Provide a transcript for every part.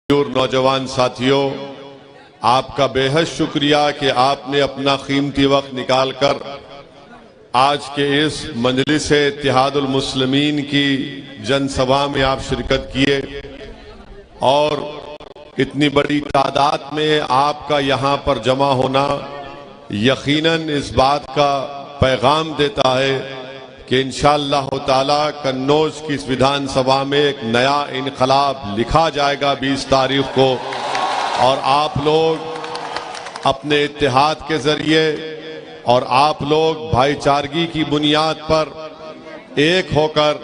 और नौजवान साथियों, आपका बेहद शुक्रिया कि आपने अपना कीमती वक्त निकालकर आज के इस मजलिस इत्तेहादुल मुस्लिमीन की जनसभा में आप शिरकत किए और इतनी बड़ी तादाद में आपका यहाँ पर जमा होना यकीनन इस बात का पैगाम देता है कि इंशाअल्लाह ताला कन्नौज की इस विधानसभा में एक नया इनकलाब लिखा जाएगा 20 तारीख को, और आप लोग अपने इत्तेहाद के जरिए और आप लोग भाईचारगी की बुनियाद पर एक होकर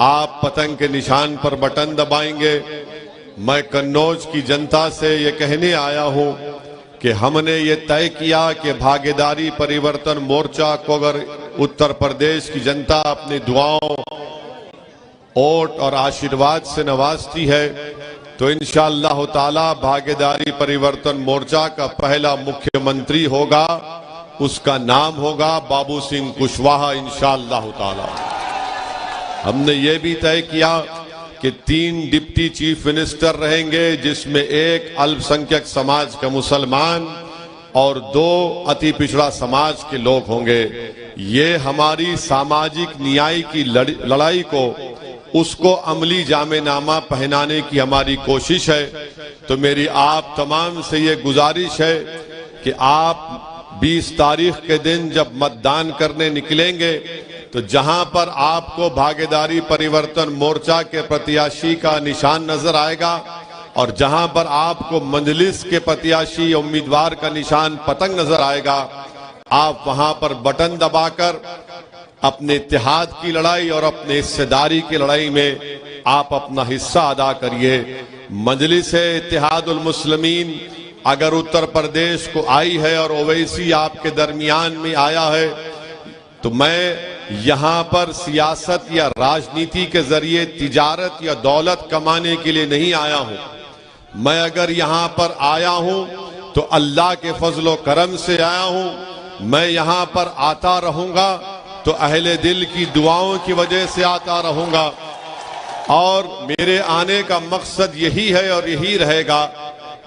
आप पतंग के निशान पर बटन दबाएंगे। मैं कन्नौज की जनता से ये कहने आया हूं कि हमने ये तय किया कि भागीदारी परिवर्तन मोर्चा को अगर उत्तर प्रदेश की जनता अपनी दुआओं, वोट और आशीर्वाद से नवाजती है तो इंशाअल्लाह ताला भागीदारी परिवर्तन मोर्चा का पहला मुख्यमंत्री होगा, उसका नाम होगा बाबू सिंह कुशवाहा इंशाअल्लाह ताला। हमने ये भी तय किया कि 3 डिप्टी चीफ मिनिस्टर रहेंगे, जिसमें एक अल्पसंख्यक समाज का मुसलमान और 2 अति पिछड़ा समाज के लोग होंगे। ये हमारी सामाजिक न्याय की लड़ाई को उसको अमली जामेनामा पहनाने की हमारी कोशिश है। तो मेरी आप तमाम से ये गुजारिश है कि आप 20 तारीख के दिन जब मतदान करने निकलेंगे तो जहां पर आपको भागीदारी परिवर्तन मोर्चा के प्रत्याशी का निशान नजर आएगा और जहां पर आपको मजलिस के प्रत्याशी उम्मीदवार का निशान पतंग नजर आएगा, आप वहां पर बटन दबाकर अपने इत्तेहाद की लड़ाई और अपने हिस्सेदारी की लड़ाई में आप अपना हिस्सा अदा करिए। मजलिस इत्तेहादुल मुस्लिमीन अगर उत्तर प्रदेश को आई है और ओवैसी आपके दरमियान में आया है, तो मैं यहाँ पर सियासत या राजनीति के जरिए तिजारत या दौलत कमाने के लिए नहीं आया हूं। मैं अगर यहाँ पर आया हूं तो अल्लाह के फजलो करम से आया हूं। मैं यहाँ पर आता रहूंगा तो अहले दिल की दुआओं की वजह से आता रहूंगा, और मेरे आने का मकसद यही है और यही रहेगा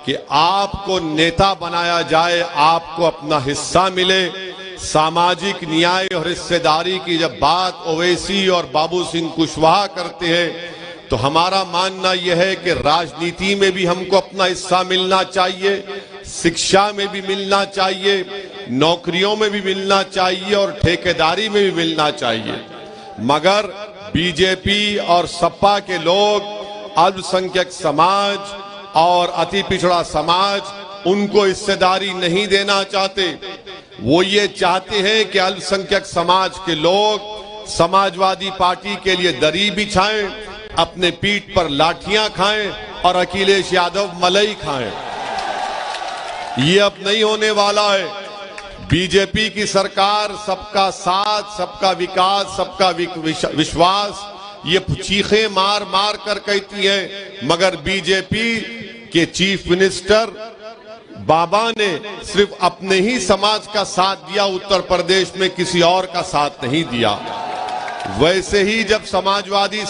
कि आपको नेता बनाया जाए, आपको अपना हिस्सा मिले। सामाजिक न्याय और हिस्सेदारी की जब बात ओवैसी और बाबू सिंह कुशवाहा करते हैं तो हमारा मानना यह है कि राजनीति में भी हमको अपना हिस्सा मिलना चाहिए, शिक्षा में भी मिलना चाहिए, नौकरियों में भी मिलना चाहिए और ठेकेदारी में भी मिलना चाहिए। मगर बीजेपी और सपा के लोग अल्पसंख्यक समाज और अति पिछड़ा समाज उनको हिस्सेदारी नहीं देना चाहते। वो ये चाहते हैं कि अल्पसंख्यक समाज के लोग समाजवादी पार्टी के लिए दरी बिछाएं, अपने पीठ पर लाठियां खाएं और अखिलेश यादव मलाई खाएं। ये अब नहीं होने वाला है। बीजेपी की सरकार सबका साथ, सबका विकास, सबका विश्वास ये चीखें मार मार कर कहती है, मगर बीजेपी के चीफ मिनिस्टर बाबा ने सिर्फ अपने ही समाज का साथ दिया, उत्तर प्रदेश में किसी और का साथ नहीं दिया। वैसे ही जब समाजवादी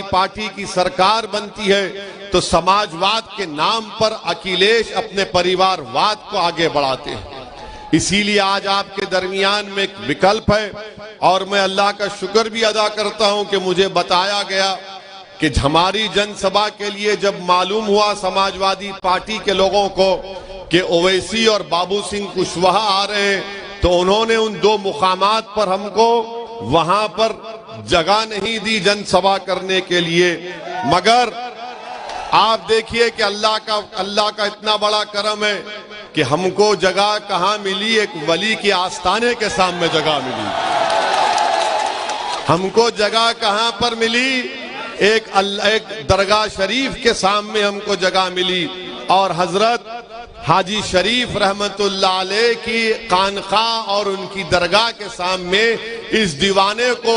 पार्टी की सरकार बनती है तो समाजवाद के नाम पर अखिलेश अपने परिवारवाद को आगे बढ़ाते हैं। इसीलिए आज आपके दरमियान में एक विकल्प है, और मैं अल्लाह का शुक्र भी अदा करता हूं कि मुझे बताया गया कि हमारी जनसभा के लिए जब मालूम हुआ समाजवादी पार्टी के लोगों को कि ओवैसी और बाबू सिंह कुशवाहा आ रहे हैं, तो उन्होंने उन 2 मुकामात पर हमको वहां पर जगह नहीं दी जनसभा करने के लिए। मगर आप देखिए कि अल्लाह का इतना बड़ा करम है कि हमको जगह कहां मिली, एक वली के आस्थाने के सामने जगह मिली। हमको जगह कहां पर मिली? एक दरगाह शरीफ के सामने हमको जगह मिली, और हजरत हाजी शरीफ रहमतुल्लाह अलैह की खानकाह और उनकी दरगाह के सामने इस दीवाने को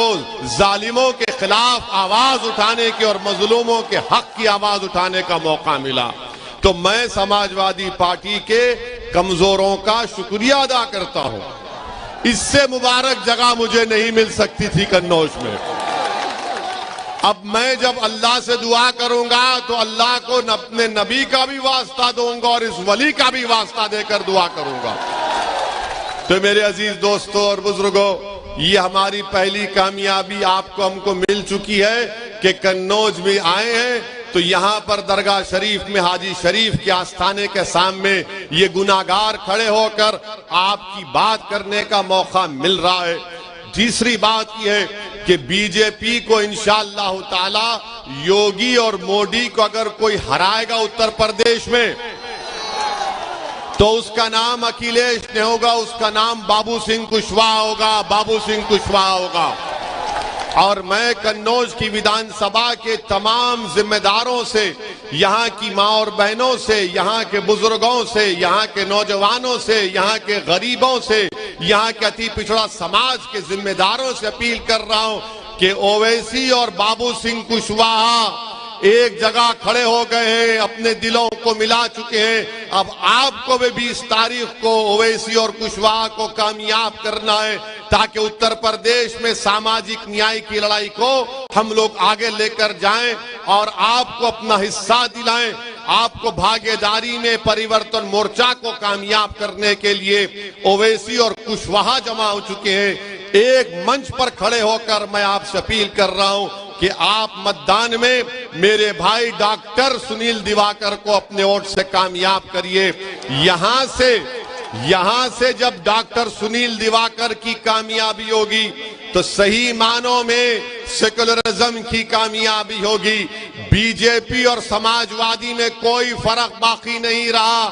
जालिमों के खिलाफ आवाज उठाने की और मजलूमों के हक की आवाज उठाने का मौका मिला। तो मैं समाजवादी पार्टी के कमजोरों का शुक्रिया अदा करता हूं। इससे मुबारक जगह मुझे नहीं मिल सकती थी कन्नौज में। अब मैं जब अल्लाह से दुआ करूंगा तो अल्लाह को अपने नबी का भी वास्ता दूंगा और इस वली का भी वास्ता देकर दुआ करूंगा। तो मेरे अजीज दोस्तों और बुजुर्गों, ये हमारी पहली कामयाबी आपको हमको मिल चुकी है कि कन्नौज में आए हैं तो यहाँ पर दरगाह शरीफ में हाजी शरीफ के आस्थाने के सामने ये गुनाहगार खड़े होकर आपकी बात करने का मौका मिल रहा है। तीसरी बात यह है कि बीजेपी को इंशाअल्लाह ताला योगी और मोदी को अगर कोई हराएगा उत्तर प्रदेश में तो उसका नाम अखिलेश नहीं होगा, उसका नाम बाबू सिंह कुशवाहा होगा, बाबू सिंह कुशवाहा होगा। और मैं कन्नौज की विधानसभा के तमाम जिम्मेदारों से, यहाँ की माँ और बहनों से, यहाँ के बुजुर्गों से, यहाँ के नौजवानों से, यहाँ के गरीबों से, यहाँ के अति पिछड़ा समाज के जिम्मेदारों से अपील कर रहा हूँ कि ओवैसी और बाबू सिंह कुशवाहा एक जगह खड़े हो गए हैं, अपने दिलों को मिला चुके हैं। अब आपको भी 20 तारीख को ओवैसी और कुशवाहा को कामयाब करना है ताकि उत्तर प्रदेश में सामाजिक न्याय की लड़ाई को हम लोग आगे लेकर जाएं और आपको अपना हिस्सा दिलाएं। आपको भागीदारी में परिवर्तन मोर्चा को कामयाब करने के लिए ओवैसी और कुशवाहा जमा हो चुके हैं। एक मंच पर खड़े होकर मैं आपसे अपील कर रहा हूं कि आप मतदान में मेरे भाई डॉक्टर सुनील दिवाकर को अपने वोट से कामयाब करिए। यहां से जब डॉक्टर सुनील दिवाकर की कामयाबी होगी तो सही मानों में सेकुलरिज्म की कामयाबी होगी। बीजेपी और समाजवादी में कोई फर्क बाकी नहीं रहा।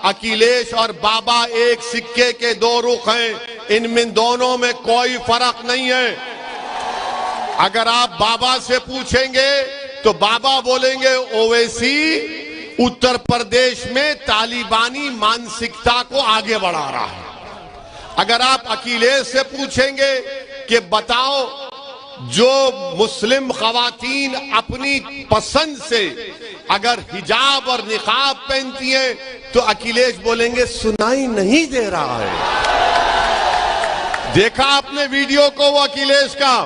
अखिलेश और बाबा एक सिक्के के दो रुख हैं, इनमें दोनों में कोई फर्क नहीं है। अगर आप बाबा से पूछेंगे तो बाबा बोलेंगे ओवैसी उत्तर प्रदेश में तालिबानी मानसिकता को आगे बढ़ा रहा है। अगर आप अखिलेश से पूछेंगे कि बताओ जो मुस्लिम खवातीन अपनी पसंद से अगर हिजाब और निकाब पहनती हैं तो अखिलेश बोलेंगे सुनाई नहीं दे रहा है। देखा आपने वीडियो को वो अखिलेश का।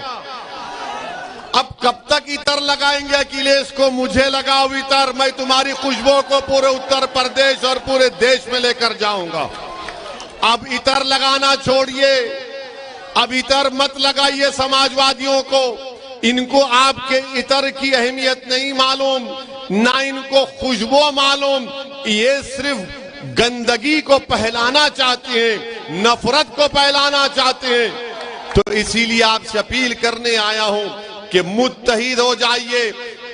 अब कब तक इतर लगाएंगे अखिलेश को? मुझे लगाओ इतर, मैं तुम्हारी खुशबू को पूरे उत्तर प्रदेश और पूरे देश में लेकर जाऊंगा। अब इतर लगाना छोड़िए, अब इतर मत लगाइए समाजवादियों को। इनको आपके इतर की अहमियत नहीं मालूम, ना इनको खुशबू मालूम। ये सिर्फ गंदगी को फैलाना चाहते हैं, नफरत को फैलाना चाहते हैं। तो इसीलिए आपसे अपील करने आया हूं कि मुत्तहिद हो जाइए।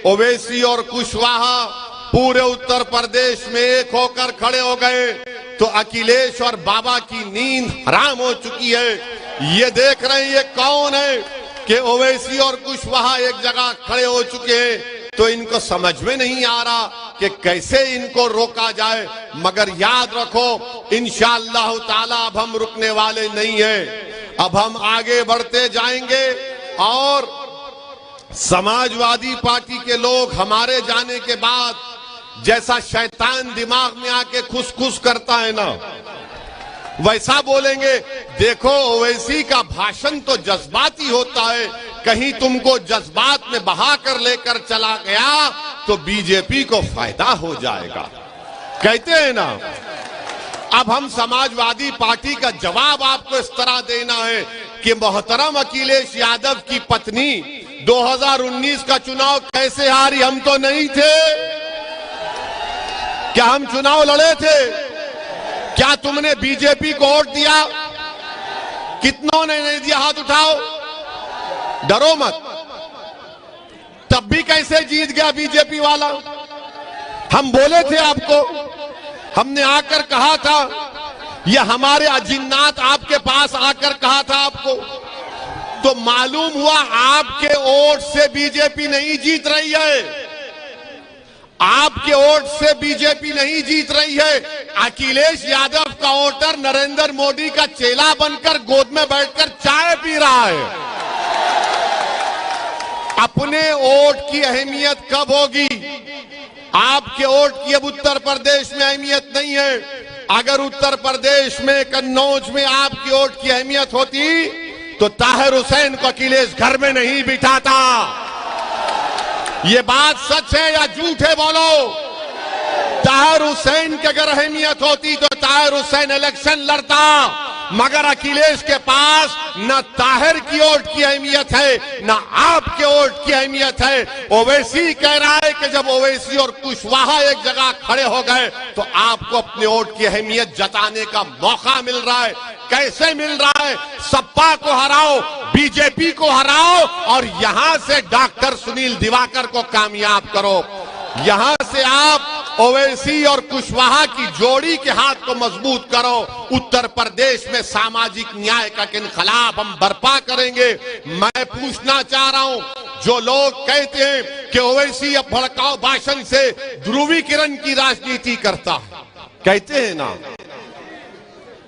ओवैसी और कुशवाहा पूरे उत्तर प्रदेश में एक होकर खड़े हो गए तो अखिलेश और बाबा की नींद हराम हो चुकी है। ये देख रहे हैं ये कौन है कि ओवैसी और कुशवाहा एक जगह खड़े हो चुके हैं, तो इनको समझ में नहीं आ रहा कि कैसे इनको रोका जाए। मगर याद रखो इंशाअल्लाह ताला अब हम रुकने वाले नहीं हैं। अब हम आगे बढ़ते जाएंगे और समाजवादी पार्टी के लोग हमारे जाने के बाद जैसा शैतान दिमाग में आके खुश करता है ना, वैसा बोलेंगे। देखो ओवैसी का भाषण तो जज्बाती होता है, कहीं तुमको जज्बात में बहा कर लेकर चला गया तो बीजेपी को फायदा हो जाएगा, कहते हैं ना। अब हम समाजवादी पार्टी का जवाब आपको इस तरह देना है कि मोहतरम अखिलेश यादव की पत्नी 2019 का चुनाव कैसे हारी? हम तो नहीं थे। क्या हम चुनाव लड़े थे? क्या तुमने बीजेपी को वोट दिया? कितनों ने नहीं दिया? हाथ उठाओ, डरो मत। तब भी कैसे जीत गया बीजेपी वाला? हम बोले थे आपको, हमने आकर कहा था, यह हमारे अजिन्नात आपके पास आकर कहा था आपको, तो मालूम हुआ आपके वोट से बीजेपी नहीं जीत रही है। आपके वोट से बीजेपी नहीं जीत रही है। अखिलेश यादव का वोटर नरेंद्र मोदी का चेला बनकर गोद में बैठकर चाय पी रहा है। अपने वोट की अहमियत कब होगी? आपके वोट की अब उत्तर प्रदेश में अहमियत नहीं है। अगर उत्तर प्रदेश में कन्नौज में आपकी वोट की अहमियत होती तो ताहिर हुसैन को अखिलेश घर में नहीं बिठाता। ये बात सच है या झूठ है बोलो। ताहिर हुसैन की अगर अहमियत होती तो ताहिर हुसैन इलेक्शन लड़ता, मगर अखिलेश के पास न ताहिर की वोट की अहमियत है न आपके वोट की अहमियत है। ओवैसी कह रहा है कि जब ओवैसी और कुशवाहा एक जगह खड़े हो गए तो आपको अपने वोट की अहमियत जताने का मौका मिल रहा है। कैसे मिल रहा है? सपा को हराओ, बीजेपी को हराओ और यहां से डॉक्टर सुनील दिवाकर को कामयाब करो। यहां से आप ओवैसी और कुशवाहा की जोड़ी के हाथ को मजबूत करो। उत्तर प्रदेश में सामाजिक न्याय का इनकलाब हम बर्पा करेंगे। मैं पूछना चाह रहा हूं, जो लोग कहते हैं कि ओवैसी अब भड़काऊ भाषण से ध्रुवीकरण की राजनीति करता है, कहते हैं ना,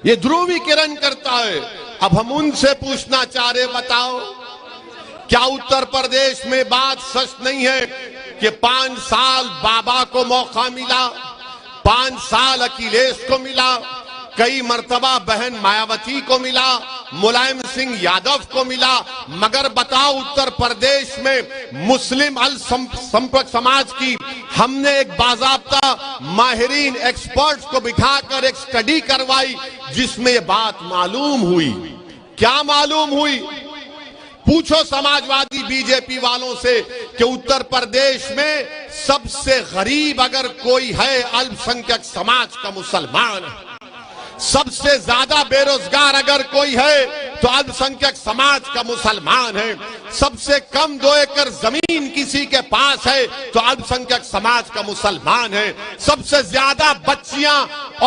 ये ध्रुवीकरण करता है। अब हम उनसे पूछना चाह रहे, बताओ क्या उत्तर प्रदेश में बात सच नहीं है कि 5 साल बाबा को मौका मिला, 5 साल अखिलेश को मिला, कई मर्तबा बहन मायावती को मिला, मुलायम सिंह यादव को मिला, मगर बताओ उत्तर प्रदेश में मुस्लिम अल्पसंख्यक समाज की हमने एक बाज़ाब्ता माहिरीन एक्सपर्ट्स को बिठाकर एक स्टडी करवाई जिसमें ये बात मालूम हुई। क्या मालूम हुई? पूछो समाजवादी बीजेपी वालों से कि उत्तर प्रदेश में सबसे गरीब अगर कोई है अल्पसंख्यक समाज का मुसलमान है, सबसे ज्यादा बेरोजगार अगर कोई है तो अल्पसंख्यक समाज का मुसलमान है, सबसे कम 2 एकड़ जमीन किसी के पास है तो अल्पसंख्यक समाज का मुसलमान है, सबसे ज्यादा बच्चियां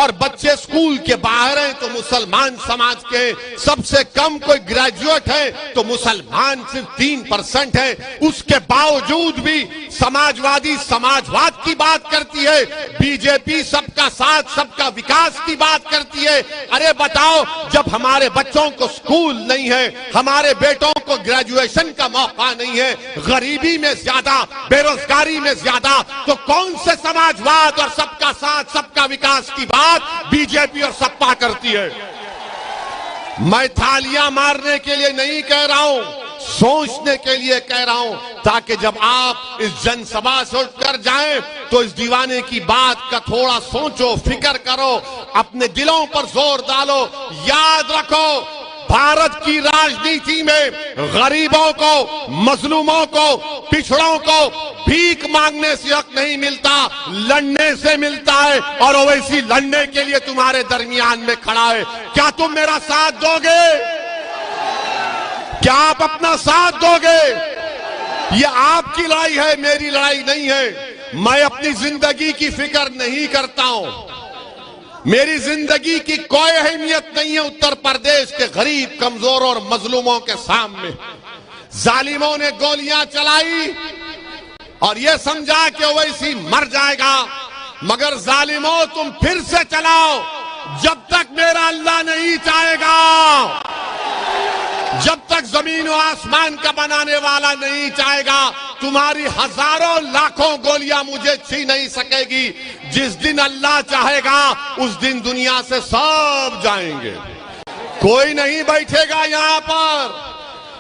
और बच्चे स्कूल के बाहर हैं तो मुसलमान समाज के, सबसे कम कोई ग्रेजुएट है तो मुसलमान सिर्फ 3% है। उसके बावजूद भी समाजवादी समाजवाद की बात करती है, बीजेपी सबका साथ सबका विकास की बात करती है। अरे बताओ, जब हमारे बच्चों को स्कूल नहीं है, हमारे बेटों को ग्रेजुएशन का मौका नहीं है, गरीबी में ज्यादा, बेरोजगारी में ज्यादा, तो कौन से समाजवाद और सबका साथ सबका विकास की बात बीजेपी और सपा करती है? मैं थालियां मारने के लिए नहीं कह रहा हूं, सोचने के लिए कह रहा हूं, ताकि जब आप इस जनसभा से उठकर जाएं तो इस दीवाने की बात का थोड़ा सोचो, फिक्र करो, अपने दिलों पर जोर डालो। याद रखो, भारत की राजनीति में गरीबों को, मजलूमों को, पिछड़ों को भीख मांगने से हक नहीं मिलता, लड़ने से मिलता है। और ओवैसी लड़ने के लिए तुम्हारे दरमियान में खड़ा है। क्या तुम मेरा साथ दोगे? क्या आप अपना साथ दोगे? ये आपकी लड़ाई है, मेरी लड़ाई नहीं है। मैं अपनी जिंदगी की फिक्र नहीं करता हूं, मेरी जिंदगी की कोई अहमियत नहीं है उत्तर प्रदेश के गरीब, कमजोर और मजलूमों के सामने। जालिमों ने गोलियां चलाई और यह समझा कि ओवैसी मर जाएगा, मगर जालिमों तुम फिर से चलाओ जब तक मेरा अल्लाह नहीं चाहेगा, जब तक जमीन और आसमान का बनाने वाला नहीं चाहेगा। तुम्हारी हजारों लाखों गोलियां मुझे छीन नहीं सकेगी। जिस दिन अल्लाह चाहेगा उस दिन दुनिया से सब जाएंगे, कोई नहीं बैठेगा यहां पर।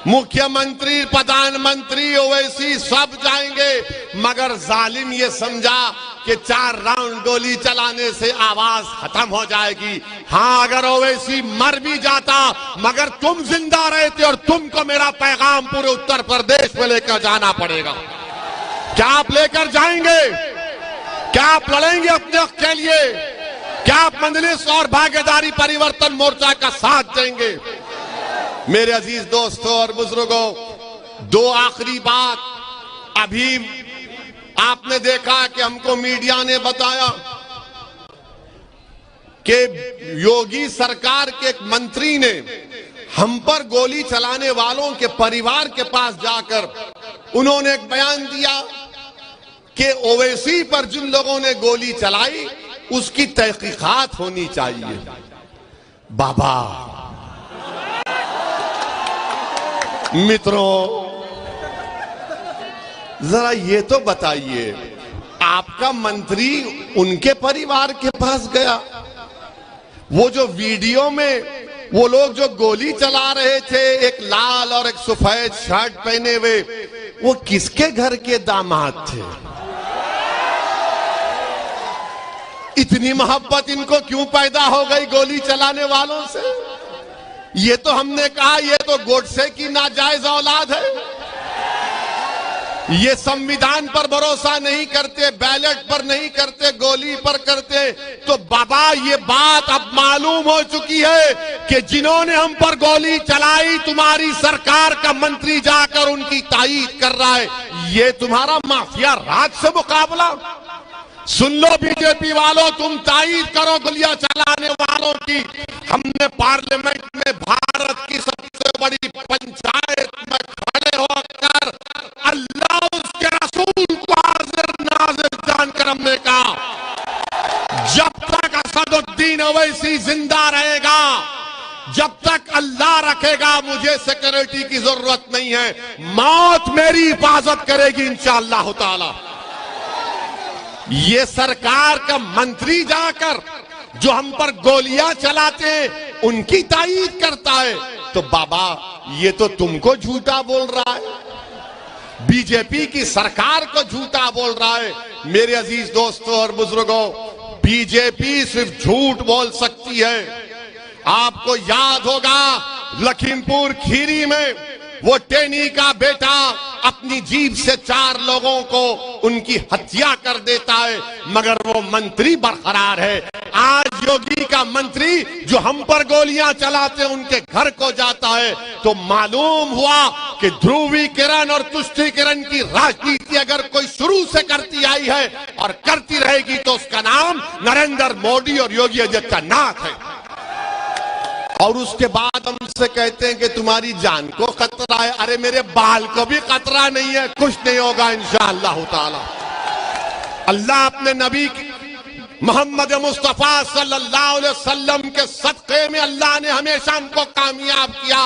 मुख्यमंत्री, प्रधानमंत्री, ओवैसी सब जाएंगे, मगर जालिम ये समझा कि 4 राउंड गोली चलाने से आवाज खत्म हो जाएगी। हां, अगर ओवैसी मर भी जाता मगर तुम जिंदा रहते और तुमको मेरा पैगाम पूरे उत्तर प्रदेश में लेकर जाना पड़ेगा। क्या आप लेकर जाएंगे? क्या आप लड़ेंगे अपने हक के लिए? क्या आप मजलिस और भागीदारी परिवर्तन मोर्चा का साथ देंगे? मेरे अजीज दोस्तों और बुजुर्गों, 2 आखिरी बात। अभी आपने देखा कि हमको मीडिया ने बताया कि योगी सरकार के एक मंत्री ने हम पर गोली चलाने वालों के परिवार के पास जाकर उन्होंने एक बयान दिया कि ओवैसी पर जिन लोगों ने गोली चलाई उसकी तहकीकात होनी चाहिए। बाबा मित्रों, जरा ये तो बताइए, आपका मंत्री उनके परिवार के पास गया? वो जो वीडियो में वो लोग जो गोली चला रहे थे, एक लाल और एक सफेद शर्ट पहने हुए, वो किसके घर के दामाद थे? इतनी मोहब्बत इनको क्यों पैदा हो गई गोली चलाने वालों से? ये तो हमने कहा ये तो गोडसे की नाजायज औलाद है। ये संविधान पर भरोसा नहीं करते, बैलेट पर नहीं करते, गोली पर करते। तो बाबा ये बात अब मालूम हो चुकी है कि जिन्होंने हम पर गोली चलाई तुम्हारी सरकार का मंत्री जाकर उनकी तायीद कर रहा है। ये तुम्हारा माफिया राज से मुकाबला। सुन लो बीजेपी वालों, तुम तायीद करो गोलियां चलाने वालों की। हमने पार्लियामेंट में भारत की सबसे बड़ी पंचायत में खड़े होकर अल्लाह उसके रसूल को हाजिर नाजिर जानकर हमने कहा, जब तक असदुद्दीन ओवैसी जिंदा रहेगा, जब तक अल्लाह रखेगा, मुझे सिक्योरिटी की जरूरत नहीं है। मौत मेरी हिफाजत करेगी इंशाअल्लाह ताला। ये सरकार का मंत्री जाकर जो हम पर गोलियां चलाते हैं उनकी तायीद करता है। तो बाबा ये तो तुमको झूठा बोल रहा है, बीजेपी की सरकार को झूठा बोल रहा है। मेरे अजीज दोस्तों और बुजुर्गों, बीजेपी सिर्फ झूठ बोल सकती है। आपको याद होगा लखीमपुर खीरी में वो टेनी का बेटा अपनी जीभ से 4 लोगों को उनकी हत्या कर देता है, मगर वो मंत्री बरकरार है। आज योगी का मंत्री जो हम पर गोलियां चलाते हैं उनके घर को जाता है। तो मालूम हुआ कि ध्रुवीकरण और तुष्टीकरण की राजनीति अगर कोई शुरू से करती आई है और करती रहेगी तो उसका नाम नरेंद्र मोदी और योगी आदित्यनाथ है। और उसके बाद हमसे कहते हैं कि तुम्हारी जान को खतरा है। अरे मेरे बाल को भी खतरा नहीं है, कुछ नहीं होगा इंशाअल्लाह ताला। अल्लाह अपने नबी मोहम्मद मुस्तफा सल्लल्लाहु अलैहि वसल्लम के सदक़े में अल्लाह ने हमेशा हमको कामयाब किया,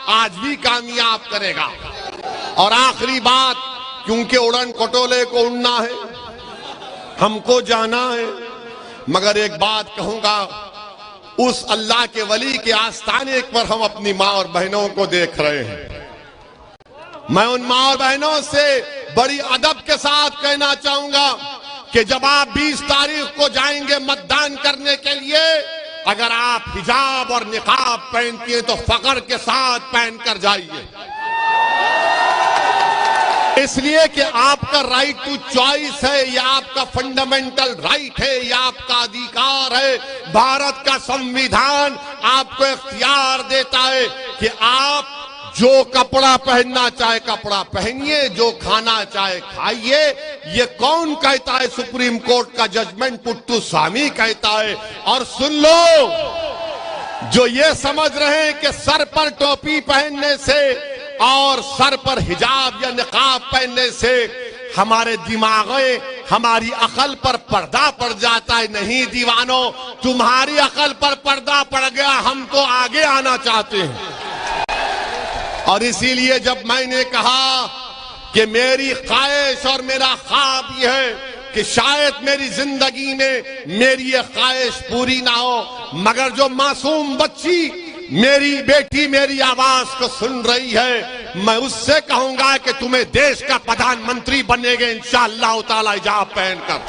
आज भी कामयाब करेगा। और आखिरी बात, क्योंकि उड़न खटोले को उड़ना है, हमको जाना है, मगर एक बात कहूंगा, उस अल्लाह के वली के आस्थाने पर हम अपनी माँ और बहनों को देख रहे हैं। मैं उन माँ और बहनों से बड़ी अदब के साथ कहना चाहूंगा कि जब आप 20 तारीख को जाएंगे मतदान करने के लिए, अगर आप हिजाब और निकाब पहनती हैं तो फख्र के साथ पहनकर जाइए, इसलिए कि आपका राइट टू चॉइस है, यह आपका फंडामेंटल राइट है, यह आपका अधिकार है। भारत का संविधान आपको इख्तियार देता है कि आप जो कपड़ा पहनना चाहे कपड़ा पहनिए, जो खाना चाहे खाइए। ये कौन कहता है? सुप्रीम कोर्ट का जजमेंट पुट्टू स्वामी कहता है। और सुन लो, जो ये समझ रहे हैं कि सर पर टोपी पहनने से और सर पर हिजाब या निकाब पहनने से हमारे दिमागे, हमारी अकल पर पर्दा पड़ जाता है, नहीं दीवानों, तुम्हारी अकल पर पर्दा पड़ गया, हम तो आगे आना चाहते हैं। और इसीलिए जब मैंने कहा कि मेरी ख्वाहिश और मेरा ख्वाब यह है कि शायद मेरी जिंदगी में मेरी ये ख्वाहिश पूरी ना हो, मगर जो मासूम बच्ची मेरी बेटी मेरी आवाज को सुन रही है, मैं उससे कहूंगा कि तुम्हें देश का प्रधानमंत्री बनेगे इंशाअल्लाह ताला हिजाब पहनकर।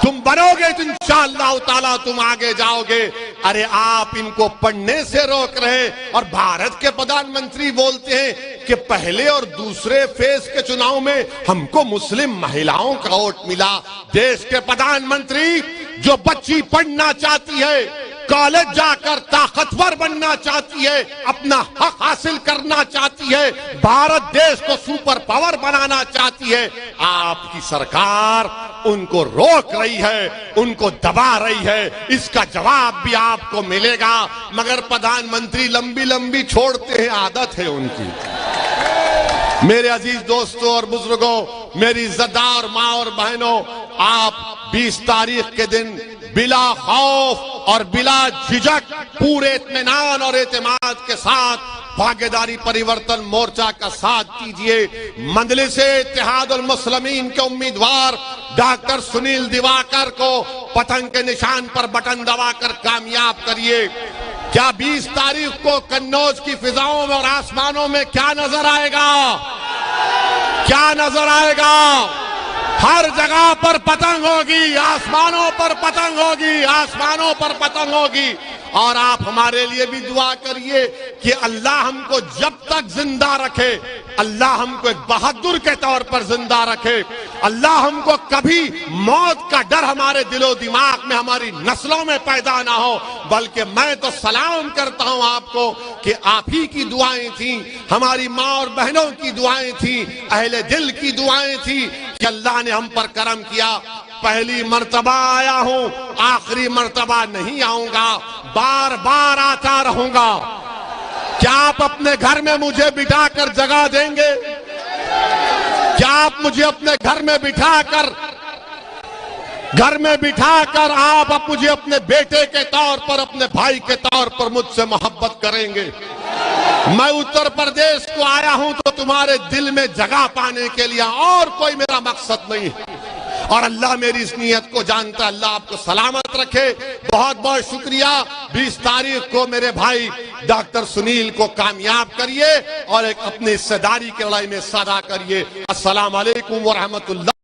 तुम बनोगे तो इंशाअल्लाह ताला तुम आगे जाओगे। अरे आप इनको पढ़ने से रोक रहे और भारत के प्रधानमंत्री बोलते हैं कि पहले और दूसरे फेज के चुनाव में हमको मुस्लिम महिलाओं का वोट मिला। देश के प्रधानमंत्री जो बच्ची पढ़ना चाहती है, कॉलेज जाकर ताकतवर बनना चाहती है, अपना हक हासिल करना चाहती है, भारत देश को सुपर पावर बनाना चाहती है, आपकी सरकार उनको रोक रही है, उनको दबा रही है। इसका जवाब भी आपको मिलेगा। मगर प्रधानमंत्री लंबी लंबी छोड़ते हैं, आदत है उनकी। मेरे अजीज दोस्तों और बुजुर्गों, मेरी इज्जतदार माँ और बहनों, आप 20 तारीख के दिन बिला खौफ और बिला झिझक पूरे इत्मीनान और एतमाद के साथ भागीदारी परिवर्तन मोर्चा का साथ दीजिए। मजलिस-ए-इत्तेहादुल मुस्लिमीन के उम्मीदवार डॉक्टर सुनील दिवाकर को पतंग के निशान पर बटन दबाकर कामयाब करिए। क्या 20 तारीख को कन्नौज की फिजाओं में और आसमानों में क्या नजर आएगा? क्या नजर आएगा? हर जगह पर पतंग होगी, आसमानों पर पतंग होगी, आसमानों पर पतंग होगी। और आप हमारे लिए भी दुआ करिए कि अल्लाह हमको जब तक जिंदा रखे, अल्लाह हमको एक बहादुर के तौर पर जिंदा रखे, अल्लाह हमको कभी मौत का डर हमारे दिलो दिमाग में, हमारी नस्लों में पैदा ना हो। बल्कि मैं तो सलाम करता हूं आपको कि आप ही की दुआएं थी, हमारी माँ और बहनों की दुआएं थी, अहले दिल की दुआएं थी कि अल्लाह ने हम पर करम किया। पहली मर्तबा आया हूं, आखिरी मर्तबा नहीं आऊंगा, बार बार आता रहूंगा। क्या आप अपने घर में मुझे बिठाकर जगह देंगे? क्या आप मुझे अपने घर में बिठाकर आप मुझे अपने बेटे के तौर पर, अपने भाई के तौर पर मुझसे मोहब्बत करेंगे? मैं उत्तर प्रदेश को आया हूं तो तुम्हारे दिल में जगह पाने के लिए, और कोई मेरा मकसद नहीं है। और अल्लाह मेरी इस नीयत को जानता है। अल्लाह आपको सलामत रखे। बहुत बहुत शुक्रिया। 20 तारीख को मेरे भाई डॉक्टर सुनील को कामयाब करिए और एक अपनी हिस्सेदारी की लड़ाई में हिस्सा अदा करिए। अस्सलाम वालेकुम व रहमतुल्लाह।